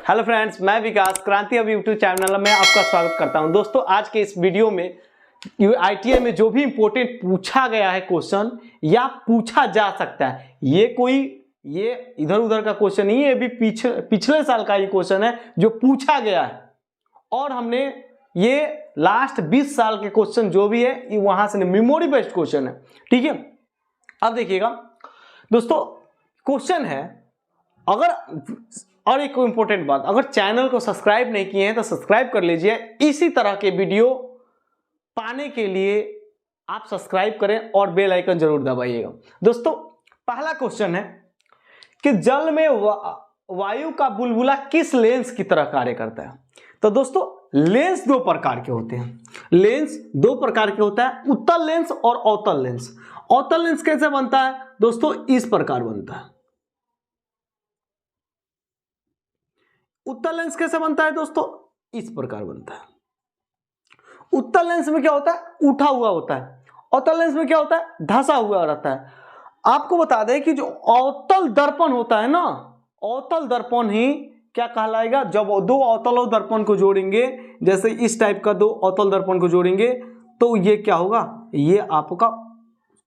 Hello friends, मैं विकास क्रांति अब यूट्यूब चैनल में आपका स्वागत करता हूं। दोस्तों, आज के इस वीडियो में आईटीआई में जो भी इंपॉर्टेंट पूछा गया है क्वेश्चन या पूछा जा सकता है, ये इधर उधर का क्वेश्चन नहीं है, ये भी पिछले साल का ये क्वेश्चन है जो पूछा गया है और हमने ये लास्ट 20 साल के क्वेश्चन जो भी है वहां से मेमोरी बेस्ड क्वेश्चन है। ठीक है, अब देखिएगा दोस्तों, क्वेश्चन है और एक इंपॉर्टेंट बात, अगर चैनल को सब्सक्राइब नहीं किए हैं तो सब्सक्राइब कर लीजिए। इसी तरह के वीडियो पाने के लिए आप सब्सक्राइब करें और बेल आइकन जरूर दबाइएगा। दोस्तों, पहला क्वेश्चन है कि जल में वायु का बुलबुला किस लेंस की तरह कार्य करता है। तो दोस्तों, लेंस दो प्रकार के होते हैं। लेंस दो प्रकार के होता है, उत्तल लेंस और अवतल लेंस। अवतल लेंस कैसे बनता है दोस्तों? इस प्रकार बनता है। उत्तल लेंस कैसे बनता है दोस्तों? इस प्रकार बनता है। उत्तल लेंस में क्या होता है? उठा हुआ होता है। अवतल लेंस में क्या होता है? धंसा हुआ रहता है। आपको बता दें कि जो अवतल दर्पण होता है ना, अवतल दर्पण ही क्या कहलाएगा? जब दो अवतल दर्पण को जोड़ेंगे, जैसे इस टाइप का दो अवतल दर्पण को जोड़ेंगे तो ये क्या होगा? ये आपका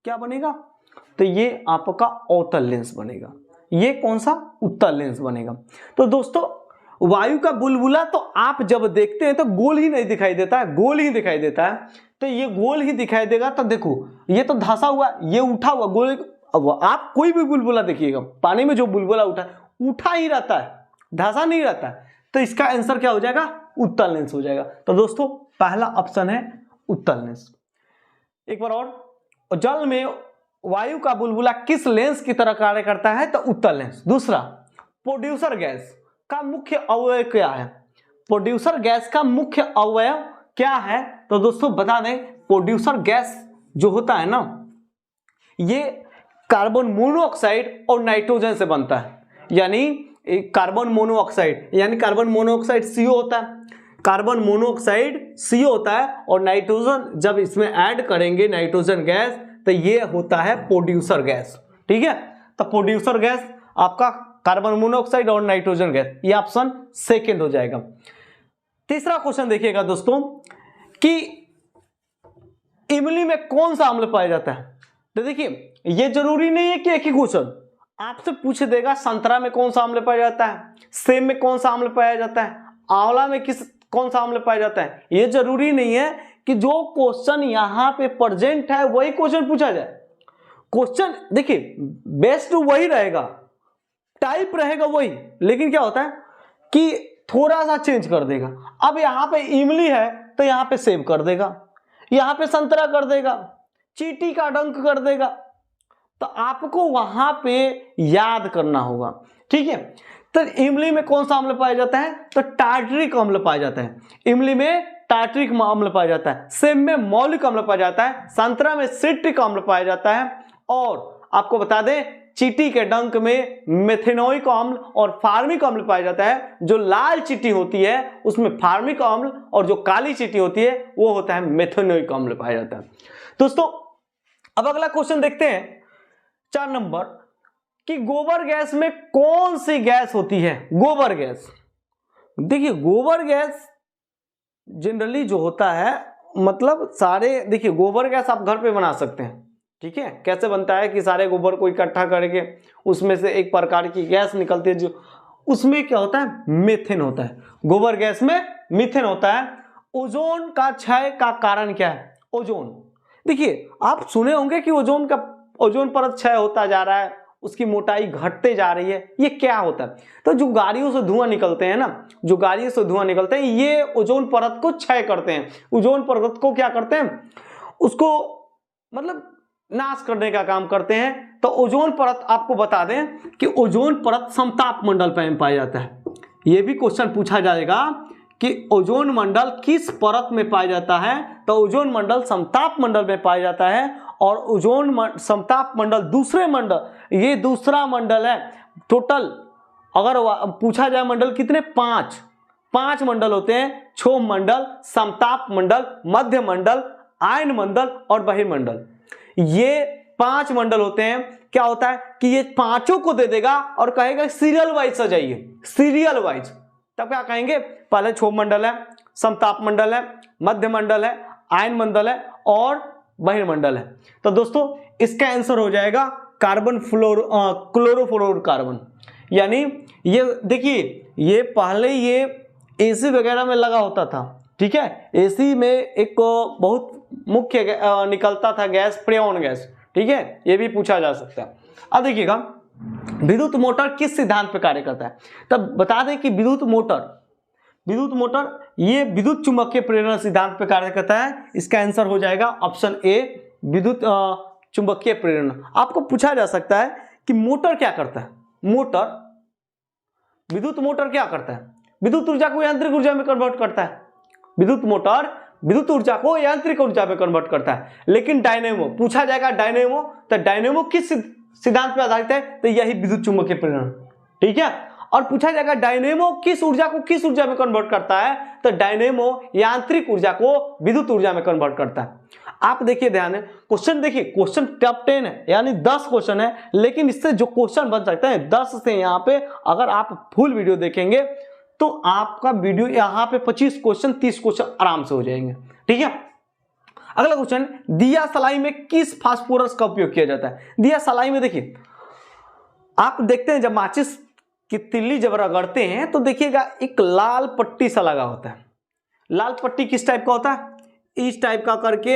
क्या बनेगा? तो ये आपका अवतल लेंस बनेगा। ये कौन सा? उत्तल लेंस बनेगा। तो दोस्तों, वायु का बुलबुला तो आप जब देखते हैं तो गोल ही नहीं दिखाई देता है, गोल ही दिखाई देता है। तो ये गोल ही दिखाई देगा। तो देखो, ये तो धंसा हुआ, ये उठा हुआ गोल। अब आप कोई भी बुलबुला देखिएगा, पानी में जो बुलबुला उठा ही रहता है, धंसा नहीं रहता है। तो इसका आंसर क्या हो जाएगा? उत्तल लेंस हो जाएगा। तो दोस्तों, पहला ऑप्शन है उत्तल लेंस। एक बार और, जल में वायु का बुलबुला किस लेंस की तरह कार्य करता है? तो उत्तल लेंस। दूसरा, प्रोड्यूसर गैस का मुख्य अवयव क्या है? प्रोड्यूसर गैस का मुख्य अवयव क्या है? तो दोस्तों बता दें, प्रोड्यूसर गैस जो होता है ना, ये कार्बन मोनोऑक्साइड और नाइट्रोजन से बनता है। यानी कार्बन मोनोऑक्साइड, यानी कार्बन मोनोऑक्साइड CO होता है, कार्बन मोनोऑक्साइड CO होता है और नाइट्रोजन जब इसमें ऐड करेंगे नाइट्रोजन गैस, तो ये होता है प्रोड्यूसर गैस। ठीक है, तो प्रोड्यूसर गैस आपका कार्बन मोनोऑक्साइड और नाइट्रोजन गैस, ये ऑप्शन सेकंड हो जाएगा। तीसरा क्वेश्चन देखिएगा दोस्तों कि इमली में कौन सा अम्ल पाया जाता है। तो देखिए, ये जरूरी नहीं है कि एक ही क्वेश्चन आपसे पूछ देगा संतरा में कौन सा अम्ल पाया जाता है, सेब में कौन सा अम्ल पाया जाता है, आंवला में कौन सा अम्ल पाया जाता है। ये जरूरी नहीं है कि जो क्वेश्चन यहां पे प्रेजेंट है वही क्वेश्चन पूछा जाए। क्वेश्चन देखिए बेस्ट वही रहेगा, टाइप रहेगा वही, लेकिन क्या होता है कि थोड़ा सा चेंज कर देगा। अब यहां पे इमली है तो यहां पे सेब कर देगा, यहां पे संतरा कर देगा, चींटी का डंक कर देगा। तो आपको वहां पे याद करना होगा। ठीक है, तो इमली में कौन सा अम्ल पाया जाता है? तो टार्टरिक अम्ल पाया जाता है। इमली में टार्टरिक अम्ल पाया जाता है, सेब में मौलिक अम्ल पाया जाता है, संतरा में सिट्रिक अम्ल पाया जाता है, और आपको बता दें चींटी के डंक में मेथेनोइक अम्ल और फार्मिक अम्ल पाया जाता है। जो लाल चींटी होती है उसमें फार्मिक अम्ल और जो काली चींटी होती है वो होता है मेथेनोइक अम्ल पाया जाता है। दोस्तों, अब अगला क्वेश्चन देखते हैं 4 नंबर कि गोबर गैस में कौन सी गैस होती है? गोबर गैस, देखिए गोबर गैस जनरली जो होता है, मतलब सारे, देखिए गोबर गैस आप घर पे बना सकते हैं। ठीक है, कैसे बनता है कि सारे गोबर को इकट्ठा करके उसमें से एक प्रकार की गैस निकलती है, जो उसमें क्या होता है? मीथेन होता है। गोबर गैस में मीथेन होता है। ओजोन का क्षय का कारण क्या है? ओजोन, देखिए आप सुने होंगे कि ओजोन परत क्षय होता जा रहा है, उसकी मोटाई घटते जा रही है। ये क्या होता है? तो जो गाड़ियों से धुआं निकलते हैं ना, जो गाड़ियों से धुआं निकलते हैं, ये ओजोन परत को क्षय करते हैं। ओजोन परत को क्या करते हैं? उसको मतलब नाश करने का काम करते हैं। तो ओजोन परत, आपको बता दें कि ओजोन परत समताप मंडल में पाया जाता है। यह भी क्वेश्चन पूछा जाएगा कि ओजोन मंडल किस परत में पाया जाता है। तो ओजोन मंडल समताप मंडल में पाया जाता है, और ओजोन समताप मंडल दूसरे मंडल, ये दूसरा मंडल है। टोटल अगर पूछा जाए मंडल कितने? 5 मंडल होते हैं। क्षोभ मंडल, समताप मंडल, मध्य मंडल, आयन मंडल और बहिर्मंडल। ये 5 मंडल होते हैं। क्या होता है कि ये पांचों को दे देगा और कहेगा सीरियल वाइज सजाइए, सीरियल वाइज। तब क्या कहेंगे, पहले क्षोभ मंडल है, समताप मंडल है, मध्य मंडल है, आयन मंडल है और बहिर्मंडल है। तो दोस्तों इसका आंसर हो जाएगा कार्बन क्लोरोफ्लोरोकार्बन। यानी ये देखिए, ये पहले ये एसी वगैरह में लगा होता था, ठीक है। एसी में एक बहुत मुख्य निकलता था गैस, फ्रेऑन गैस, ठीक है, ये भी पूछा जा सकता है। अब देखिएगा विद्युत मोटर किस सिद्धांत पर कार्य करता है। तब बता दें कि विद्युत मोटर ये विद्युत चुंबकीय प्रेरण सिद्धांत पर कार्य करता है। इसका आंसर हो जाएगा ऑप्शन ए, विद्युत चुंबकीय प्रेरण। आपको पूछा जा सकता है कि मोटर क्या करता है। विद्युत मोटर क्या करता है, विद्युत ऊर्जा को यांत्रिक ऊर्जा में कन्वर्ट करता है। विद्युत मोटर विद्युत ऊर्जा को यांत्रिक ऊर्जा में कन्वर्ट करता है। लेकिन डायनेमो पूछा जाएगा, डायनेमो, तो डायनेमो किस सिद्धांत पर आधारित है, तो यही विद्युत चुंबकीय प्रेरण, ठीक है। और पूछा जाएगा डायनेमो किस ऊर्जा को किस ऊर्जा में कन्वर्ट करता है, तो डायनेमो यांत्रिक ऊर्जा को विद्युत ऊर्जा में कन्वर्ट करता है। आप देखिए ध्यान है, क्वेश्चन देखिए, क्वेश्चन टॉप 10 है, यानी 10 क्वेश्चन है, लेकिन इससे जो क्वेश्चन बन सकते हैं 10 से यहाँ पे अगर आप फुल वीडियो देखेंगे तो आपका वीडियो यहाँ पे 25 क्वेश्चन 30 क्वेश्चन आराम से हो जाएंगे, ठीक है। अगला क्वेश्चन, दिया सलाई में किस फास्फोरस का उपयोग किया जाता है। दिया सलाई में देखिए, आप देखते हैं जब माचिस की तिल्ली जब रगड़ते हैं तो देखिएगा एक लाल पट्टी सा लगा होता है। लाल पट्टी किस टाइप का होता है, इस टाइप का करके,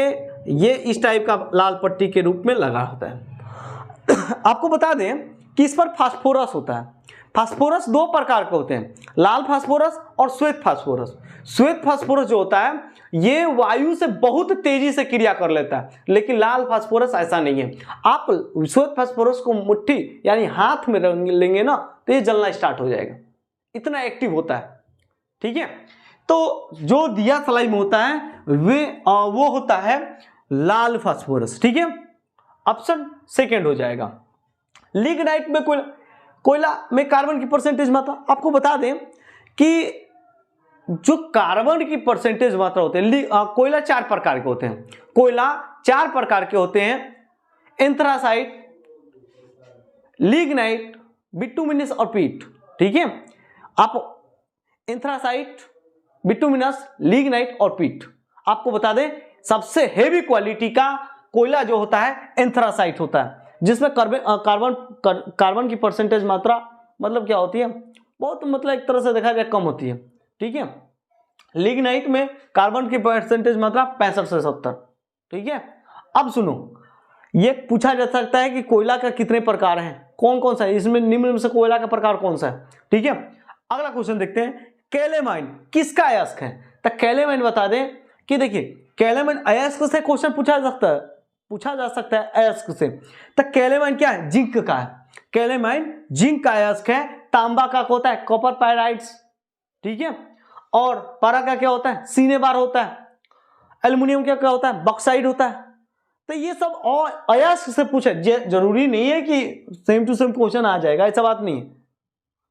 ये इस टाइप का लाल पट्टी के रूप में लगा होता है। आपको बता दें कि इस पर फास्फोरस होता है। फास्फोरस दो प्रकार के होते हैं, लाल फास्फोरस और श्वेत फास्फोरस। श्वेत फास्फोरस जो होता है ये वायु से बहुत तेजी से क्रिया कर लेता है, लेकिन लाल फास्फोरस ऐसा नहीं है। आप श्वेत फास्फोरस को मुट्ठी यानी हाथ में लेंगे ना तो ये जलना स्टार्ट हो जाएगा, इतना एक्टिव होता है, ठीक है। तो जो दिया सलाई में होता है वो होता है लाल फास्फोरस, ठीक है। ऑप्शन सेकंड हो जाएगा। लिग्नाइट में कोयला में कार्बन की परसेंटेज मात्रा, आपको बता दें कि जो कार्बन की परसेंटेज मात्रा होते हैं, कोयला 4 प्रकार के होते हैं। कोयला 4 प्रकार के होते हैं, एंथ्रासाइट, लिग्नाइट, बिटुमिनस और पीट, ठीक है। आप एंथ्रासाइट, बिटुमिनस, लिग्नाइट और पीट, आपको बता दें सबसे हेवी क्वालिटी का कोयला जो होता है एंथ्रासाइट होता है, जिसमें कार्बन की परसेंटेज मात्रा मतलब क्या होती है, बहुत मतलब एक तरह से देखा जाए कम होती है, ठीक है। लिग्नाइट में कार्बन की परसेंटेज मात्रा 65 से 70, ठीक है। अब सुनो, ये पूछा जा सकता है कि कोयला का कितने प्रकार हैं, कौन कौन सा है, इसमें निम्न में से कोयला का प्रकार कौन सा है, ठीक है। अगला क्वेश्चन देखते हैं, कैलेमाइन किसका अयस्क है। तो कैलेमाइन बता दें कि देखिए कैलेमाइन अयस्क से क्वेश्चन पूछा जा सकता है अयस्क से। तो कैलेमाइन क्या है, जिंक का है। कैलेमाइन जिंक का अयस्क है। तांबा का होता है कॉपर पायराइड्स, ठीक है। और पारा का क्या होता है, सिनेबार होता है। एल्युमिनियम क्या होता है, बॉक्साइड होता है। तो ये सब और अयस्क से पूछे, जरूरी नहीं है कि सेम टू सेम क्वेश्चन आ जाएगा, ऐसा बात नहीं है,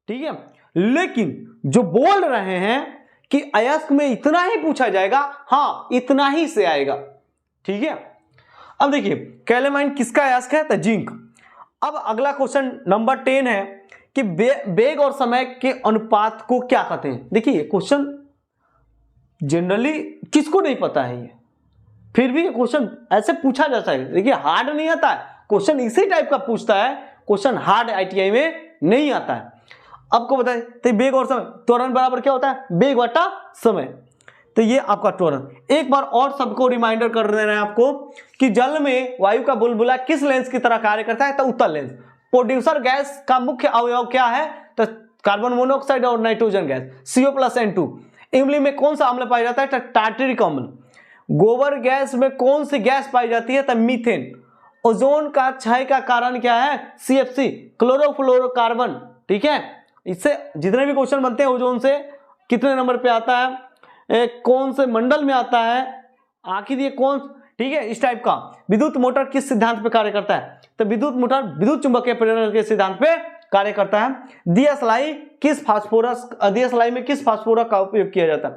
ठीक है। लेकिन जो बोल रहे हैं कि अयस्क में इतना ही पूछा जाएगा, हाँ इतना ही से आएगा, ठीक है। अब देखिए कैलेमाइन किसका अयस्क है, तो जिंक। अब अगला क्वेश्चन नंबर 10 है कि वेग और समय के अनुपात को क्या कहते हैं। देखिए क्वेश्चन जनरली किसको नहीं पता है, ये फिर भी क्वेश्चन ऐसे पूछा जाता है। देखिए हार्ड नहीं आता है क्वेश्चन, इसी टाइप का पूछता है क्वेश्चन, हार्ड आईटीआई में नहीं आता है। आपको बताएं तो वेग और समय, त्वरण बराबर क्या होता है, वेग बटा समय। तो ये आपका त्वरण। एक बार और सबको रिमाइंडर कर दे रहे हैं आपको कि जल में वायु का बुलबुला किस लेंस की तरह कार्य करता है, तो उत्तल लेंस। प्रोड्यूसर गैस का मुख्य अवयव क्या है, तो कार्बन मोनोऑक्साइड और नाइट्रोजन गैस CO+N2। इमली में कौन सा अम्ल पाया जाता है, तो टार्टरिक अम्ल। गोबर गैस में कौन सी गैस पाई जाती है, तो मीथेन। ओजोन का क्षय का कारण क्या है, CFC क्लोरोफ्लोरोकार्बन, ठीक है। इससे जितने भी क्वेश्चन बनते हैं ओजोन से कितने नंबर पे आता है, कौन से मंडल में आता है, आखिर ये कौन, ठीक है, इस टाइप का। विद्युत मोटर किस सिद्धांत पे कार्य करता है, तो विद्युत मोटर विद्युत चुंबकीय प्रेरण के सिद्धांत पे कार्य करता है। दिया सलाई में किस फास्फोरस का उपयोग किया जाता है,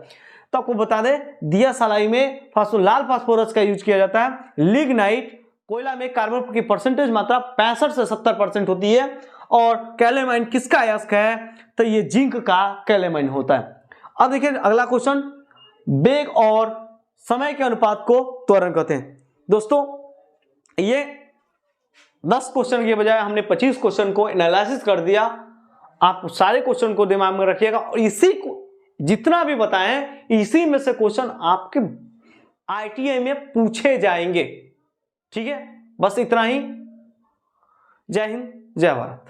तो आपको बता दें दिया सलाई में लाल फास्फोरस का यूज किया जाता है। लिग्नाइट कोयला में कार्बन की परसेंटेज मात्रा 65 से 70% होती है। और कैलेमाइन किसका अयस्क है? तो ये जिंक का कैलेमाइन होता है। अब देखिए अगला क्वेश्चन, वेग और समय के अनुपात को त्वरण कहते हैं। दोस्तों ये 10 क्वेश्चन के बजाय हमने 25 क्वेश्चन को एनालिसिस कर दिया। आप सारे क्वेश्चन को दिमाग में रखिएगा और इसी को जितना भी बताएं इसी में से क्वेश्चन आपके ITI में पूछे जाएंगे। ठीक है, बस इतना ही। जय हिंद, जय भारत।